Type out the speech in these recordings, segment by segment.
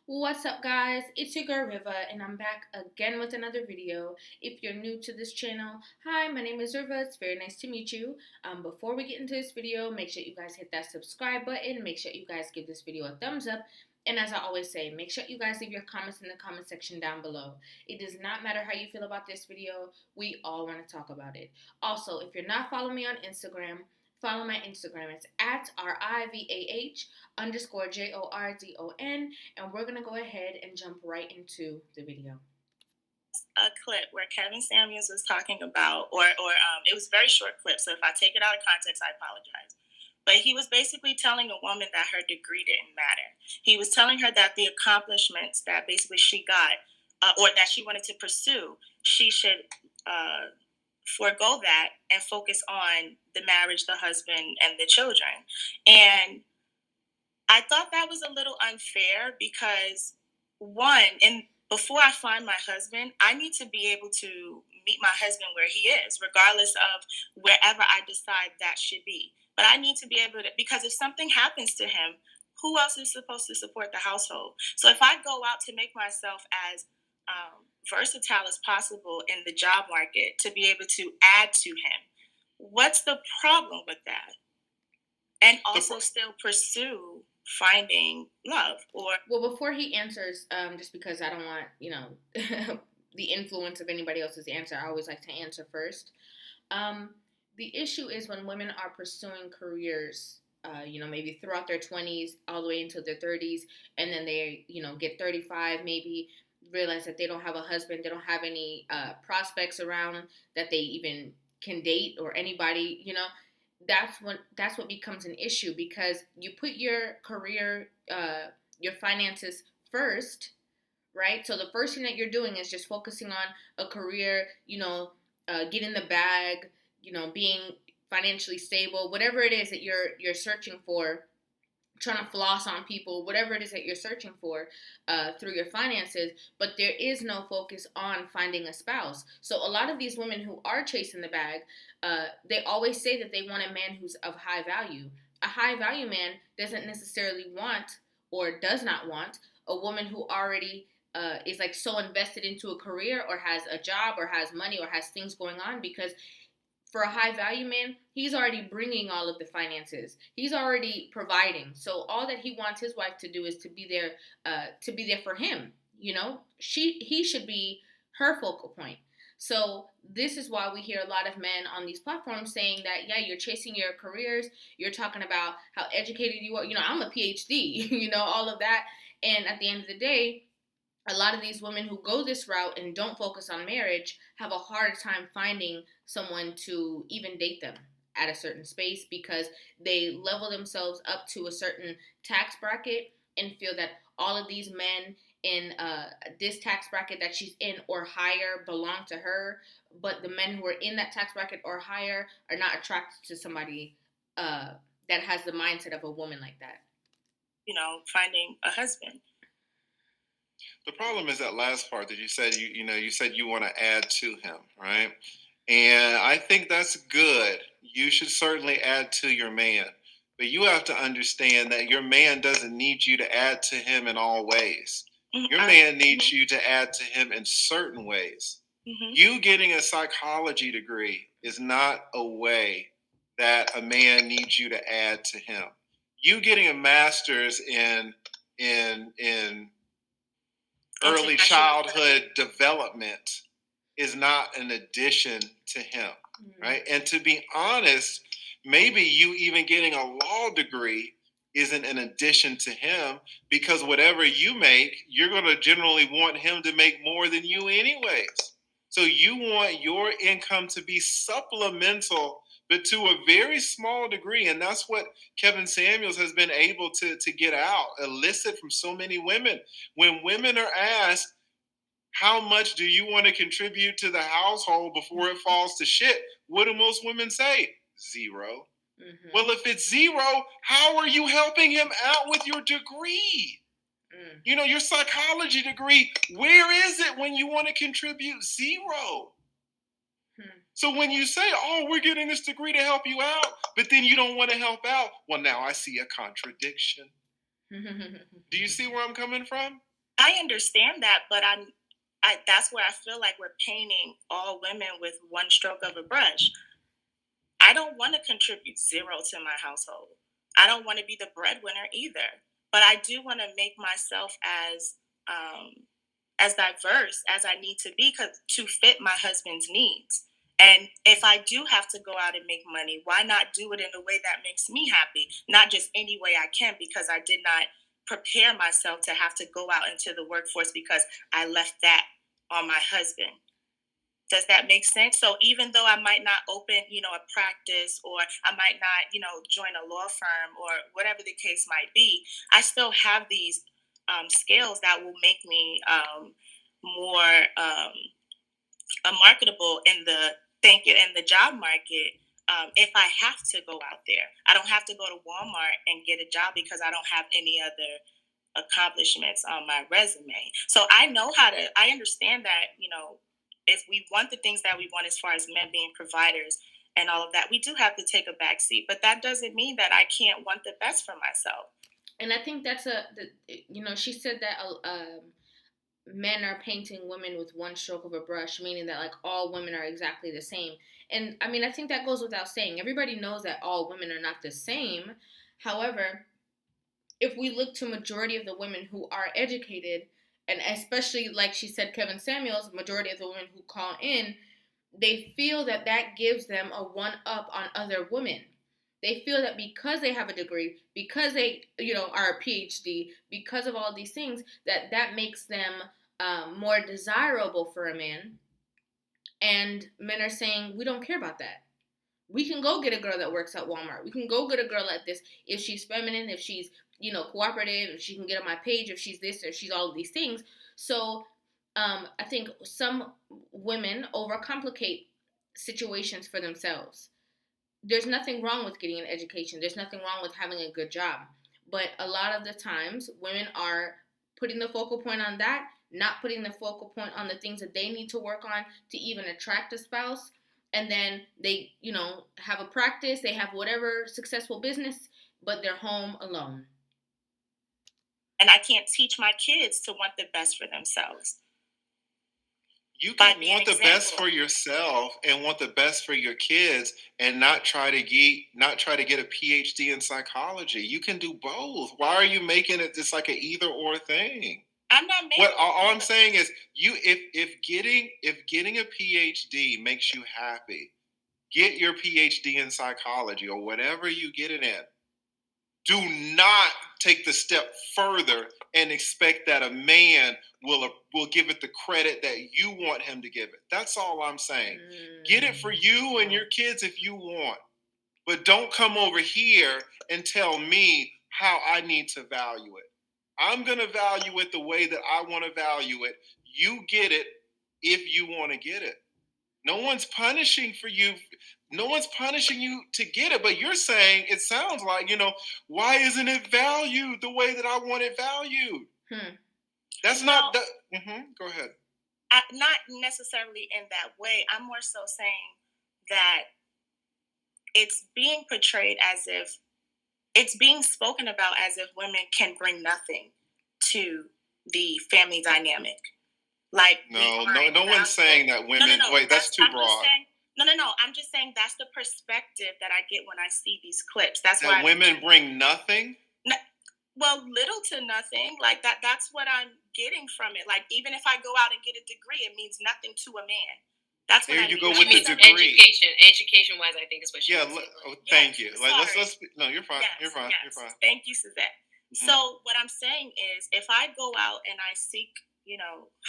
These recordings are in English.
What's up, guys? It's your girl Riva, and I'm back again with another video. If you're new to this channel, hi, my name is Riva. It's very nice to meet you. Before we get into this video, make sure you guys hit that subscribe button. Make sure you guys give this video a thumbs up. And as I always say, make sure you guys leave your comments in the comment section down below. It does not matter how you feel about this video. We all want to talk about it. Also, if you're not following me on Instagram, follow my Instagram. It's at RIVAH_JORDON, and we're gonna go ahead and jump right into the video. A clip where Kevin Samuels was talking about, or it was a very short clip, so if I take it out of context, I apologize. But he was basically telling a woman that her degree didn't matter. He was telling her that the accomplishments that basically she got, or that she wanted to pursue, she should forego that and focus on the marriage, the husband, and the children. And I thought that was a little unfair because one, and before I find my husband, I need to be able to meet my husband where he is, regardless of wherever I decide that should be. But I need to be able to, because if something happens to him, who else is supposed to support the household? So if I go out to make myself as versatile as possible in the job market to be able to add to him, what's the problem with that? And also still pursue finding love or Well, before he answers, just because I don't want, the influence of anybody else's answer, I always like to answer first. The issue is when women are pursuing careers, maybe throughout their 20s, all the way into their 30s, and then they, get 35, maybe realize that they don't have a husband, they don't have any prospects around that they even can date or anybody, that's what becomes an issue because you put your career, your finances first, right? So the first thing that you're doing is just focusing on a career, getting the bag, being financially stable, whatever it is that you're searching for, trying to floss on people, whatever it is that you're searching for through your finances, but there is no focus on finding a spouse. So a lot of these women who are chasing the bag, they always say that they want a man who's of high value. A high value man doesn't necessarily want or does not want a woman who already is like so invested into a career or has a job or has money or has things going on, because for a high value man, he's already bringing all of the finances. He's already providing. So all that he wants his wife to do is to be there for him. He should be her focal point. So this is why we hear a lot of men on these platforms saying that, yeah, you're chasing your careers. You're talking about how educated you are. I'm a PhD, all of that. And at the end of the day, a lot of these women who go this route and don't focus on marriage have a hard time finding someone to even date them at a certain space because they level themselves up to a certain tax bracket and feel that all of these men in this tax bracket that she's in or higher belong to her, but the men who are in that tax bracket or higher are not attracted to somebody that has the mindset of a woman like that. Finding a husband. The problem is that last part that you said you said you want to add to him, right? And I think that's good. You should certainly add to your man. But you have to understand that your man doesn't need you to add to him in all ways. Your man needs you to add to him in certain ways. You getting a psychology degree is not a way that a man needs you to add to him. You getting a master's in early childhood development is not an addition to him, right? And to be honest, maybe you even getting a law degree isn't an addition to him, because whatever you make, you're going to generally want him to make more than you anyways. So you want your income to be supplemental, but to a very small degree. And that's what Kevin Samuels has been able to get out, elicit from so many women. When women are asked, how much do you want to contribute to the household before it falls to shit? What do most women say? Zero. Mm-hmm. Well, if it's zero, how are you helping him out with your degree? Your psychology degree, where is it when you want to contribute? Zero. So when you say, oh, we're getting this degree to help you out, but then you don't want to help out, well, now I see a contradiction. Do you see where I'm coming from? I understand that, but that's where I feel like we're painting all women with one stroke of a brush. I don't want to contribute zero to my household. I don't want to be the breadwinner either. But I do want to make myself as diverse as I need to be to fit my husband's needs. And if I do have to go out and make money, why not do it in a way that makes me happy? Not just any way I can, because I did not prepare myself to have to go out into the workforce because I left that on my husband. Does that make sense? So even though I might not open, a practice, or I might not, join a law firm or whatever the case might be, I still have these skills that will make me more marketable in the job market. If I have to go out there, I don't have to go to Walmart and get a job because I don't have any other accomplishments on my resume. So I understand that, if we want the things that we want as far as men being providers and all of that, we do have to take a back seat. But that doesn't mean that I can't want the best for myself. And I think that's she said that men are painting women with one stroke of a brush, meaning that like all women are exactly the same. And I mean, I think that goes without saying. Everybody knows that all women are not the same. However, if we look to majority of the women who are educated, and especially like she said, Kevin Samuels, majority of the women who call in, they feel that that gives them a one up on other women. They feel that because they have a degree, because they, are a PhD, because of all these things, that makes them more desirable for a man. And men are saying, we don't care about that. We can go get a girl that works at Walmart. We can go get a girl like this if she's feminine, if she's, cooperative, if she can get on my page, if she's this or she's all of these things. So I think some women overcomplicate situations for themselves. There's nothing wrong with getting an education. There's nothing wrong with having a good job. But a lot of the times, women are putting the focal point on that, not putting the focal point on the things that they need to work on to even attract a spouse. And then they, have a practice, they have whatever successful business, but they're home alone. And I can't teach my kids to want the best for themselves. You can want the best for yourself and want the best for your kids, and not try to get a PhD in psychology. You can do both. Why are you making it just like an either or thing? I'm not making. All I'm saying is, if getting a PhD makes you happy, get your PhD in psychology or whatever you get it in. Do not take the step further and expect that a man will give it the credit that you want him to give it. That's all I'm saying. Get it for you and your kids if you want. But don't come over here and tell me how I need to value it. I'm going to value it the way that I want to value it. You get it if you want to get it. No one's punishing for you. No one's punishing you to get it, but you're saying, it sounds like, why isn't it valued the way that I want it valued? That's not the. Go ahead. Not necessarily in that way. I'm more so saying that it's being portrayed as if it's being spoken about as if women can bring nothing to the family dynamic. Like no one's saying that women. No. Wait, that's too broad. No. I'm just saying that's the perspective that I get when I see these clips. That's that why women bring nothing. No, well, little to nothing. Like that. That's what I'm getting from it. Like even if I go out and get a degree, it means nothing to a man. That's what there you go with the degree. Education wise, I think is what she. Yeah. Thank you. Like let's. No, you're fine. Yes, you're fine. Yes. You're fine. Thank you, Suzette. Mm-hmm. So what I'm saying is, if I go out and I seek,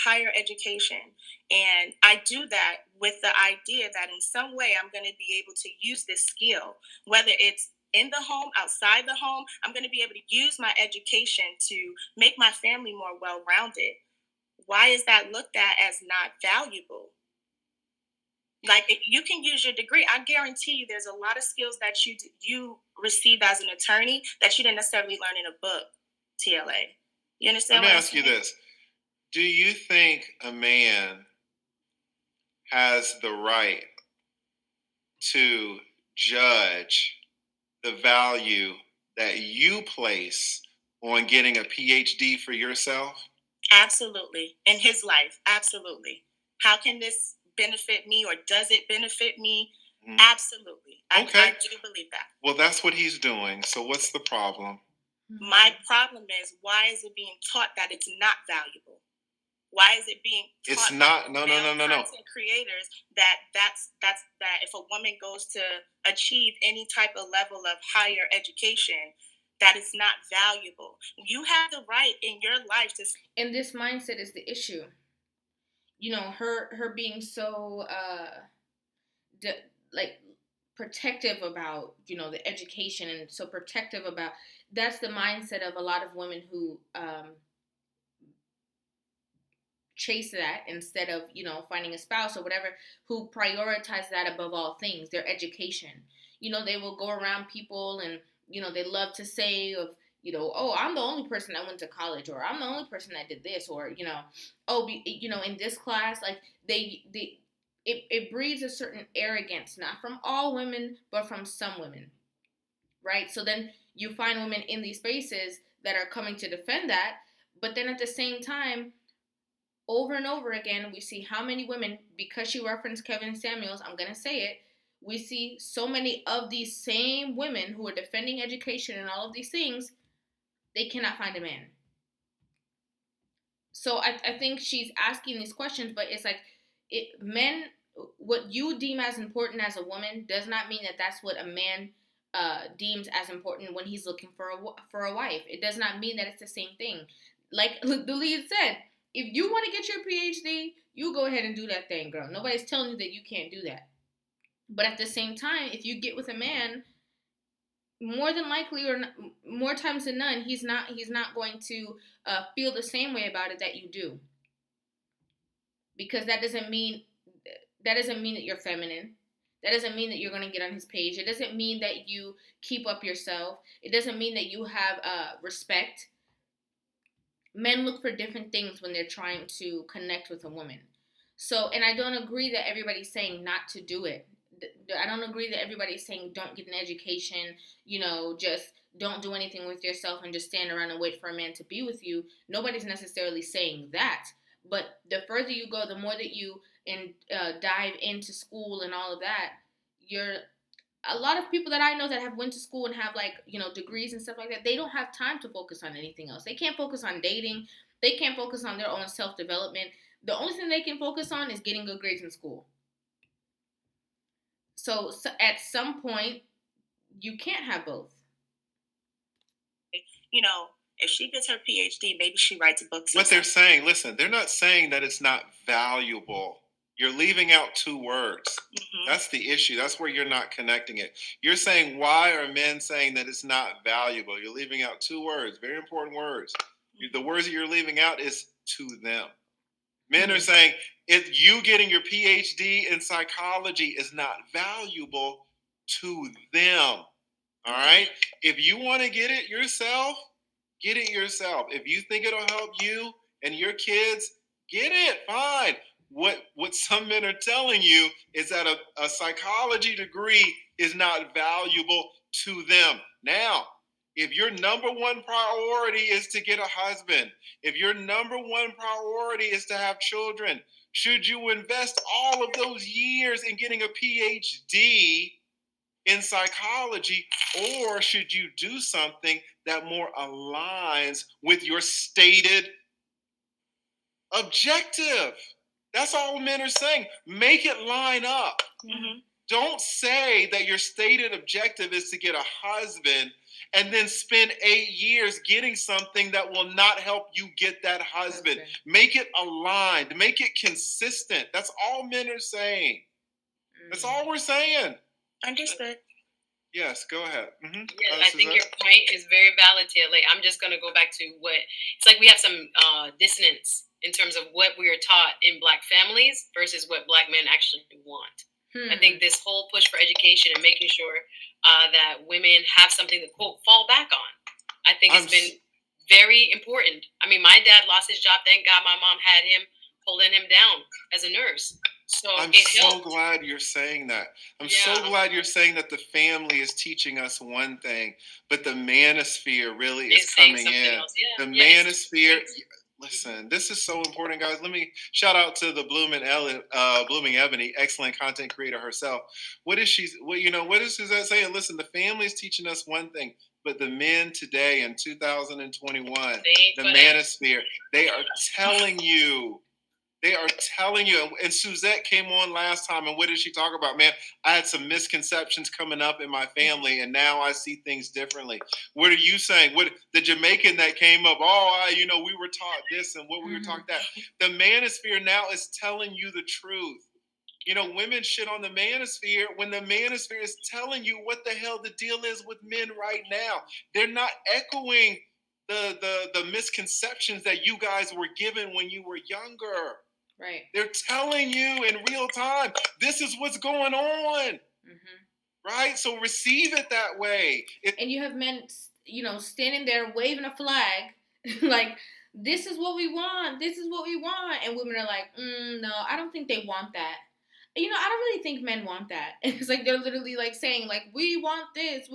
higher education, and I do that with the idea that in some way I'm going to be able to use this skill, whether it's in the home, outside the home, I'm going to be able to use my education to make my family more well-rounded. Why is that looked at as not valuable? Like, you can use your degree. I guarantee you there's a lot of skills that you received as an attorney that you didn't necessarily learn in a book, TLA. You understand? Let me ask you this. Do you think a man has the right to judge the value that you place on getting a PhD for yourself? Absolutely. In his life, absolutely. How can this benefit me, or does it benefit me? Mhm. Absolutely. Okay. I do believe that. Well, that's what he's doing. So what's the problem? My problem is, why is it being taught that it's not valuable? Why is it being It's taught not. by male content creators that if a woman goes to achieve any type of level of higher education, that it's not valuable? You have the right in your life to. And this mindset is the issue. You know, her being so like protective about, you know, the education, and so protective about, that's the mindset of a lot of women who chase that instead of, you know, finding a spouse or whatever, who prioritize that above all things, their education. You know, they will go around people and, you know, they love to say of, you know, oh, I'm the only person that went to college, or I'm the only person that did this, or, you know, oh, you know, in this class, like they it breeds a certain arrogance, not from all women, but from some women, right? So then you find women in these spaces that are coming to defend that, but then at the same time, over and over again, we see how many women, because she referenced Kevin Samuels, I'm going to say it, we see so many of these same women who are defending education and all of these things, they cannot find a man. So I think she's asking these questions, but it's like, men, what you deem as important as a woman does not mean that that's what a man deems as important when he's looking for a wife. It does not mean that it's the same thing. Like the lead said, if you want to get your PhD, you go ahead and do that thing, girl. Nobody's telling you that you can't do that. But at the same time, if you get with a man, more than likely, or more times than none, he's not going to feel the same way about it that you do, because that doesn't mean that you're feminine. That doesn't mean that you're going to get on his page. It doesn't mean that you keep up yourself. It doesn't mean that you have respect. Men look for different things when they're trying to connect with a woman. So, and I don't agree that everybody's saying not to do it. I don't agree that everybody's saying don't get an education, you know, just don't do anything with yourself and just stand around and wait for a man to be with you. Nobody's necessarily saying that. But the further you go, the more that you dive into school and all of that, you're a lot of people that I know that have went to school and have, like, you know, degrees and stuff like that, they don't have time to focus on anything else. They can't focus on dating. They can't focus on their own self-development. The only thing they can focus on is getting good grades in school. So at some point, you can't have both. You know, if she gets her PhD, maybe she writes books. What they're saying, listen, they're not saying that it's not valuable. You're leaving out two words. Mm-hmm. That's the issue. That's where you're not connecting it. You're saying, why are men saying that it's not valuable? You're leaving out two words, very important words. Mm-hmm. The words that you're leaving out is to them. Men are saying, if you getting your PhD in psychology is not valuable to them. All right? If you want to get it yourself, get it yourself. If you think it'll help you and your kids, get it. Fine. What some men are telling you is that a psychology degree is not valuable to them. Now, if your number one priority is to get a husband, if your number one priority is to have children, should you invest all of those years in getting a PhD in psychology, or should you do something that more aligns with your stated objective? That's all men are saying. Make it line up. Mm-hmm. Don't say that your stated objective is to get a husband and then spend 8 years getting something that will not help you get that husband. Okay. Make it aligned. Make it consistent. That's all men are saying. That's all we're saying. Understood. Yes, go ahead. Mm-hmm. Yes, I think your point is very valid, Tia. Like, I'm just going to go back to what it's like. We have some dissonance in terms of what we are taught in Black families versus what Black men actually want. I think this whole push for education and making sure that women have something to, quote, fall back on, I think it's been very important. I mean, my dad lost his job. Thank God my mom had him, holding him down as a nurse. So I'm so glad you're saying that. I'm so glad you're saying that the family is teaching us one thing, but the manosphere really is coming in. The manosphere, Listen, this is so important, guys. Let me shout out to the Blooming Ebony, excellent content creator herself. What is she? What is that saying? Listen, the family is teaching us one thing, but the men today in 2021, the Manosphere, they are telling you. They are telling you, and Suzette came on last time, and what did she talk about? Man, I had some misconceptions coming up in my family, and now I see things differently. What are you saying? What the Jamaican that came up? We were taught this, and what we were taught that. The Manosphere now is telling you the truth. Women shit on the Manosphere when the Manosphere is telling you what the hell the deal is with men right now. They're not echoing the misconceptions that you guys were given when you were younger. Right. They're telling you in real time, this is what's going on. Right? So receive it that way. And you have men, standing there waving a flag, like, this is what we want. This is what we want. And women are like, no, I don't think they want that. I don't really think men want that. And it's like, they're literally like saying, like, we want this.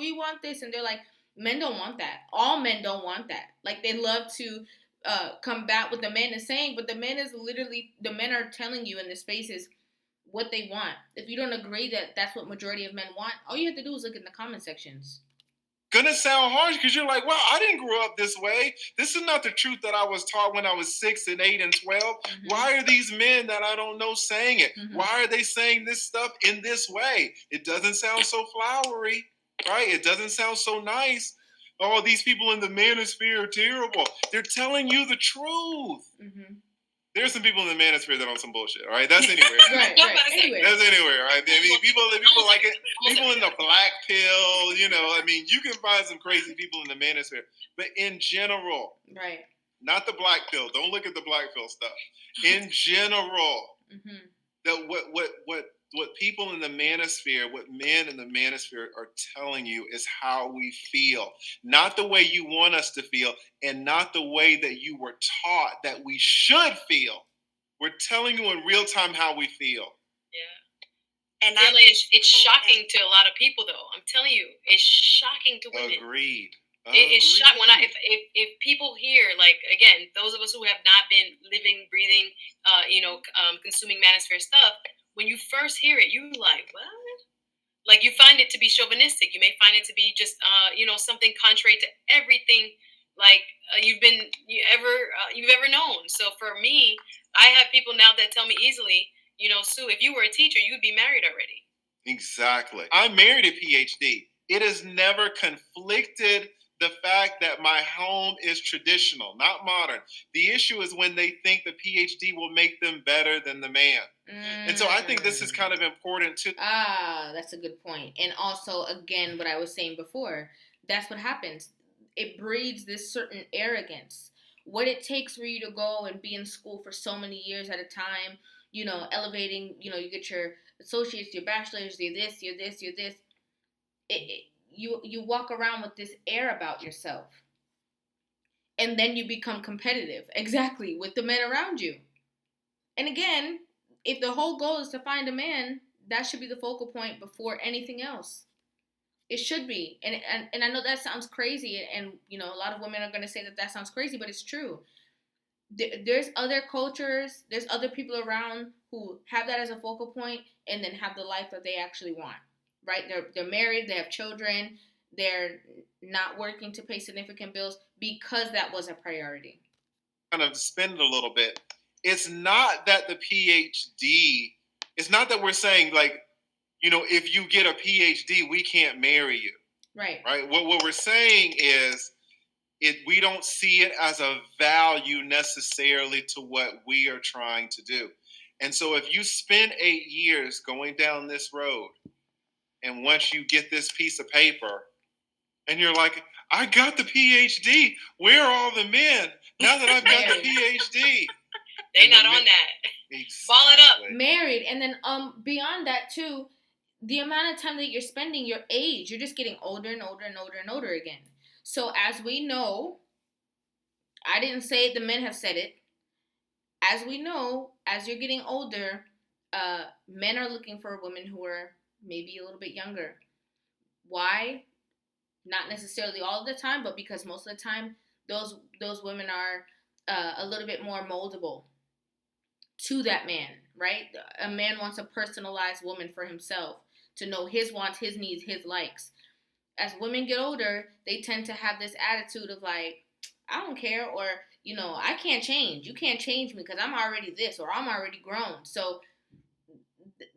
And they're like, men don't want that. All men don't want that. Like, they love to combat what the man is saying, but the men are telling you in the spaces what they want. If you don't agree that that's what majority of men want, all you have to do is look in the comment sections. Gonna sound harsh because you're like, well, I didn't grow up this way. This is not the truth that I was taught when I was 6 and 8 and 12. Why are these men that I don't know saying it? Why are they saying this stuff in this way? It doesn't sound so flowery, right? It doesn't sound so nice. Oh, these people in the Manosphere are terrible. They're telling you the truth. There's some people in the Manosphere that are on some bullshit, all right? That's anywhere. right. Anywhere. That's anywhere, right? I mean, people like it. People in the black pill, you can find some crazy people in the Manosphere. But in general, right? Not the black pill. Don't look at the black pill stuff. In general, that what people in the Manosphere, what men in the Manosphere are telling you is how we feel. Not the way you want us to feel, and not the way that you were taught that we should feel. We're telling you in real time how we feel. Yeah. And it's shocking to a lot of people, though. I'm telling you, it's shocking to women. Agreed. It's shocking when if people hear, like, again, those of us who have not been living, breathing, consuming Manosphere stuff. When you first hear it, you're like, what? Like, you find it to be chauvinistic. You may find it to be just, something contrary to everything, like, you've ever known. So for me, I have people now that tell me easily, Sue, if you were a teacher, you'd be married already. Exactly. I married a PhD. It has never conflicted the fact that my home is traditional, not modern. The issue is when they think the PhD will make them better than the man. And so I think this is kind of important too. That's a good point. And also, again, what I was saying before, that's what happens. It breeds this certain arrogance. What it takes for you to go and be in school for so many years at a time, elevating, you get your associates, your bachelor's, you're this. You walk around with this air about yourself. And then you become competitive, exactly, with the men around you. And again, if the whole goal is to find a man, that should be the focal point before anything else. It should be. And I know that sounds crazy, and a lot of women are going to say that sounds crazy, but it's true. There's other cultures, there's other people around who have that as a focal point and then have the life that they actually want. Right? They're married, they have children, they're not working to pay significant bills because that was a priority. Kind of spin it a little bit. It's not that the PhD, it's not that we're saying, like, if you get a PhD, we can't marry you. Right. Right? What we're saying is we don't see it as a value necessarily to what we are trying to do. And so if you spend 8 years going down this road, and once you get this piece of paper, and you're like, I got the PhD. Where are all the men? Now that I've got the PhD. They're not on that. Exactly. Ball it up. Married. And then beyond that, too, the amount of time that you're spending, your age, you're just getting older and older and older and older again. So as we know, I didn't say it, the men have said it. As we know, as you're getting older, men are looking for women who are maybe a little bit younger. Why? Not necessarily all the time, but because most of the time those women are a little bit more moldable to that man, right? A man wants a personalized woman for himself, to know his wants, his needs, his likes. As women get older, they tend to have this attitude of like, I don't care, or, I can't change. You can't change me because I'm already this, or I'm already grown. So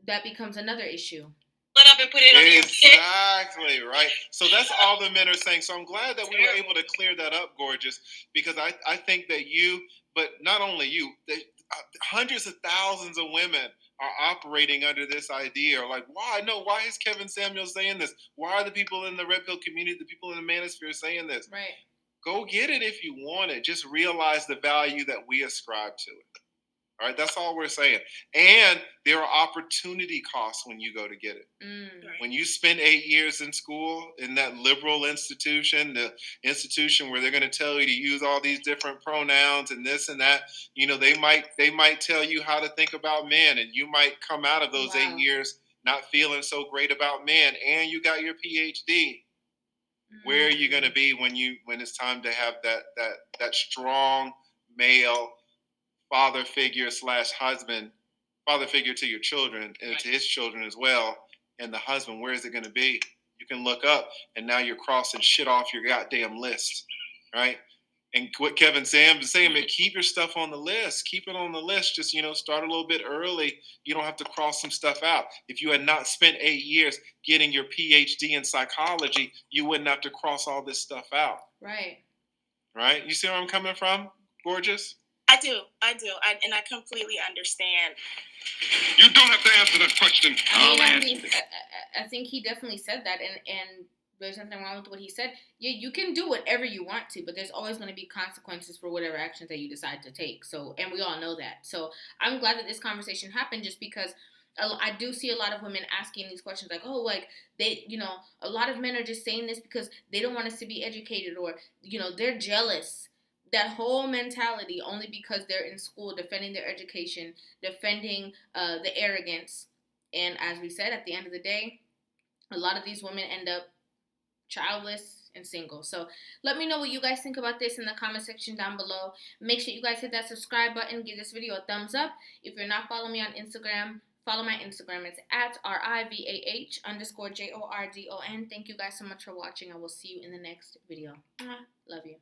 that becomes another issue. Put up and put it on your Exactly, right. So that's all the men are saying. So I'm glad that we were able to clear that up, Gorgeous, because I think that you, but not only you, that hundreds of thousands of women are operating under this idea. Like, why? No, why is Kevin Samuel saying this? Why are the people in the Red Pill community, the people in the Manosphere saying this? Right. Go get it if you want it. Just realize the value that we ascribe to it. All right, that's all we're saying. And there are opportunity costs when you go to get it. When you spend 8 years in school, in that liberal institution, the institution where they're going to tell you to use all these different pronouns and this and that, they might tell you how to think about men, and you might come out of those 8 years not feeling so great about men, and you got your PhD. Where are you going to be when it's time to have that strong male father figure / husband, father figure to your children and to his children as well, and the husband? Where is it going to be? You can look up, and now you're crossing shit off your goddamn list, right? And what Kevin Sam is saying, keep your stuff on the list. Keep it on the list. Just, start a little bit early. You don't have to cross some stuff out. If you had not spent 8 years getting your PhD in psychology, you wouldn't have to cross all this stuff out. Right. Right? You see where I'm coming from, Gorgeous? I do, and I completely understand. You don't have to answer that question. I think he definitely said that, and there's nothing wrong with what he said. Yeah, you can do whatever you want to, but there's always going to be consequences for whatever actions that you decide to take. So, and we all know that. So I'm glad that this conversation happened, just because I do see a lot of women asking these questions like, oh, like they, a lot of men are just saying this because they don't want us to be educated, or, they're jealous. That whole mentality, only because they're in school defending their education, defending the arrogance. And as we said, at the end of the day, a lot of these women end up childless and single. So let me know what you guys think about this in the comment section down below. Make sure you guys hit that subscribe button. Give this video a thumbs up. If you're not following me on Instagram, follow my Instagram. It's at @RIVAH_JORDON. Thank you guys so much for watching. I will see you in the next video. Love you.